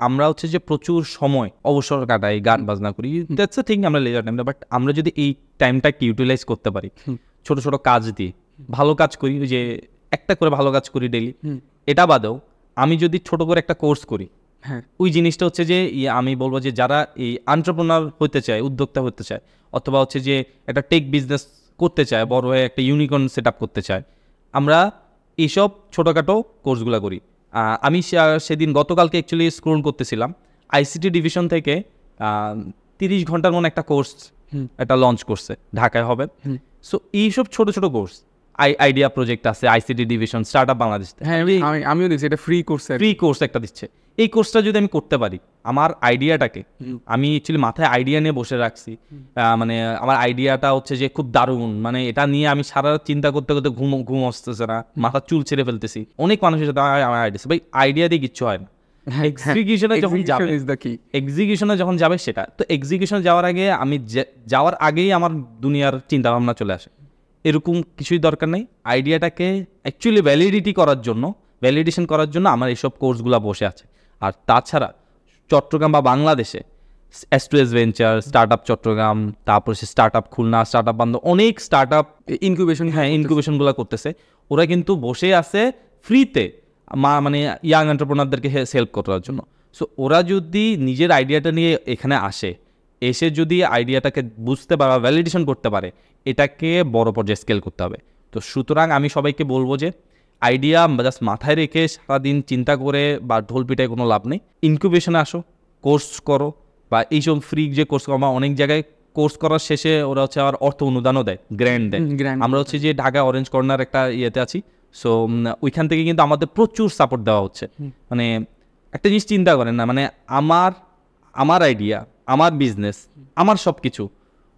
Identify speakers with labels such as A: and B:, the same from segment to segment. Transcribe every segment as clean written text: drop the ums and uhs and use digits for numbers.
A: আমরা হচ্ছে যে প্রচুর সময় অবসর কাটাই, গান বাজনা করি, দ্যাটস আ থিং, আমরা লেজার টাইমটা, বাট আমরা যদি এই টাইমটাকে ইউটিলাইজ করতে পারি ছোট ছোট কাজ দিয়ে, ভালো কাজ করি, ওই যে একটা করে ভালো কাজ করি ডেইলি, এটা বাদেও আমি যদি ছোট করে একটা কোর্স করি, ওই জিনিসটা হচ্ছে যে আমি বলবো যে যারা এই এন্টারপ্রেনার হতে চায়, উদ্যোক্তা হতে চায়, অথবা হচ্ছে যে একটা টেক বিজনেস করতে চায়, বড় হয়ে একটা ইউনিকর্ন সেট আপ করতে চায়, আমরা এইসব ছোটোখাটো কোর্সগুলো করি। আমি সেদিন গতকালকে অ্যাকচুয়ালি স্ক্রোল করতেছিলাম, আইসিটি ডিভিশন থেকে 30 ঘন্টার মতো একটা কোর্স এটা লঞ্চ করছে, ঢাকায় হবে। সো এইসব ছোট ছোট কোর্স, আইডিয়া প্রজেক্ট আছে, ICT division, start up Bangladesh,
B: হ্যাঁ আমিও দিচ্ছি, এটা ফ্রি
A: কোর্স একটা দিচ্ছে। এই কোর্সটা যদি আমি করতে পারি, আমার আইডিয়াটাকে, আমি অ্যাকচুয়ালি মাথায় আইডিয়া নিয়ে বসে রাখছি, মানে আমার আইডিয়াটা হচ্ছে যে খুব দারুণ, মানে এটা নিয়ে আমি সারা চিন্তা করতে করতে ঘুম আসতেছে না, মাথার চুল ছেড়ে ফেলতেছি, অনেক মানুষের সাথে আমার আইডিয়া, ভাই আইডিয়া দিয়ে কিচ্ছু হয় না, এক্সিকিউশনে যখন যাবে সেটা তো, এক্সিকিউশনে যাওয়ার আগে যাওয়ার আগেই আমার দুনিয়ার চিন্তা ভাবনা চলে আসে, এরকম কিছুই দরকার নেই। আইডিয়াটাকে অ্যাকচুয়ালি ভ্যালিডেশন করার জন্য আমার এইসব কোর্সগুলো বসে আছে। আর তাছাড়া চট্টগ্রাম বা বাংলাদেশে S2S venture, start up Chittagong, তারপর সে startup Khulna, startup বান্ধব, অনেক স্টার্ট আপ ইনকিউবেশনগুলো করতেছে। ওরা কিন্তু বসে আছে ফ্রিতে, মানে ইয়াং এন্টারপ্রেনারদেরকে হেল্প করার জন্য। সো ওরা যদি নিজের আইডিয়াটা নিয়ে এখানে এসে যদি আইডিয়াটাকে বুঝতে পারে, ভ্যালিডেশন করতে পারে, এটাকে বড় পর্যায়ে স্কেল করতে হবে। তো সুতরাং আমি সবাইকে বলবো যে আইডিয়া জাস্ট মাথায় রেখে সারাদিন চিন্তা করে বা ঢোল পিটায় কোনো লাভ নেই। ইনকিউবেশনে আসো, কোর্স করো, বা এইসব ফ্রি যে কোর্স করো, বা অনেক জায়গায় কোর্স করার শেষে ওরা হচ্ছে আবার অর্থ অনুদানও দেয়, গ্র্যান্ড দেয়। আমরা হচ্ছে যে ঢাকা অরেঞ্জ কর্নার একটা ইয়েতে আছি, সো ওইখান থেকে কিন্তু আমাদের প্রচুর সাপোর্ট দেওয়া হচ্ছে। মানে একটা জিনিস চিন্তা করেন না, মানে আমার আইডিয়া, আমার বিজনেস, আমার সব কিছু,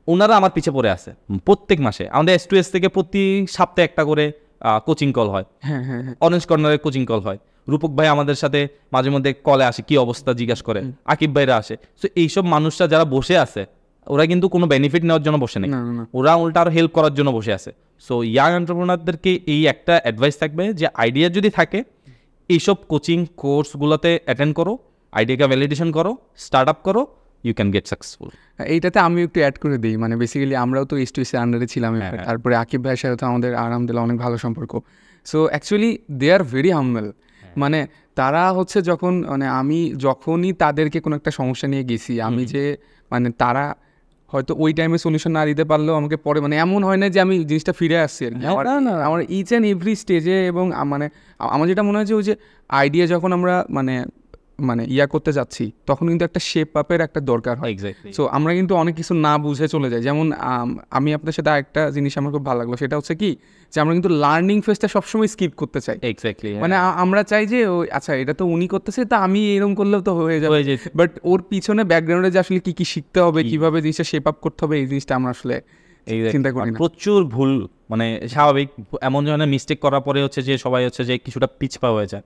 A: ওনারা আমার পিছে পড়ে আছে। প্রত্যেক মাসে আমাদের S2S থেকে প্রতি সপ্তাহে একটা করে কোচিং কল হয়, অরেঞ্জ কর্নারের কোচিং কল হয়, রূপক ভাই আমাদের সাথে মাঝে মধ্যে কলে আসে, কি অবস্থা জিজ্ঞাসা করে, আকিব ভাইরা আসে। সো এইসব মানুষরা যারা বসে আছে, ওরা কিন্তু কোনো বেনিফিট নেওয়ার জন্য বসে নেই, ওরা উল্টা আরো হেল্প করার জন্য বসে আছে। সো ইয়াং এন্টারপ্রেনারদেরকে এই একটা অ্যাডভাইস থাকবে যে আইডিয়া যদি থাকে, এইসব কোচিং কোর্সগুলোতে অ্যাটেন্ড করো, আইডিয়াকে ভ্যালিডেশন করো, স্টার্ট আপ করো, ইউ ক্যান গেট সাকসেসফুল।
B: এইটাতে আমি একটু অ্যাড করে দিই, মানে বেসিক্যালি আমরাও তো S2S এর আন্ডারে ছিলাম, তারপরে আকিব ভাইয়ের সাথে তো আমাদের আলহামদুলিল্লাহ অনেক ভালো সম্পর্ক। So actually they are very humble, মানে তারা হচ্ছে যখন, মানে আমি যখনই তাদেরকে কোনো একটা সমস্যা নিয়ে গেছি, আমি যে মানে তারা হয়তো ওই টাইমে সলিউশন না দিতে পারলেও আমাকে পরে, মানে এমন হয় না যে আমি জিনিসটা ফিরে আসছি আর কি, আমার ইচ অ্যান্ড এভরি স্টেজে। এবং মানে আমার যেটা মনে হয় যে ওই যে আইডিয়া যখন আমরা মানে করতে যাচ্ছি, তখন কিন্তু একটা শেপ আপের একটা দরকার হয়। সো আমরা কিন্তু অনেক কিছু না বুঝে চলে যাই। যেমন আমি আপনার সাথে একটা জিনিস আমার খুব ভালো লাগলো, সেটা হচ্ছে কি যে আমরা কিন্তু লার্নিং ফেজটা সবসময় স্কিপ করতে চাই। মানে আমরা চাই যে আচ্ছা এটা তো উনি করতেছে, তা আমি এরকম করলেও তো হয়ে যাবে, বাট ওর পিছনে ব্যাকগ্রাউন্ডে যে আসলে কি শিখতে হবে, কিভাবে জিনিসটা শেপ আপ করতে হবে, এই জিনিসটা আমরা আসলে চিন্তা করি না।
A: প্রচুর ভুল, মানে স্বাভাবিক, এমন ধরনের মিস্টেক করার পরে হচ্ছে যে সবাই হচ্ছে যে কিছুটা পিছপা হয়ে যায়।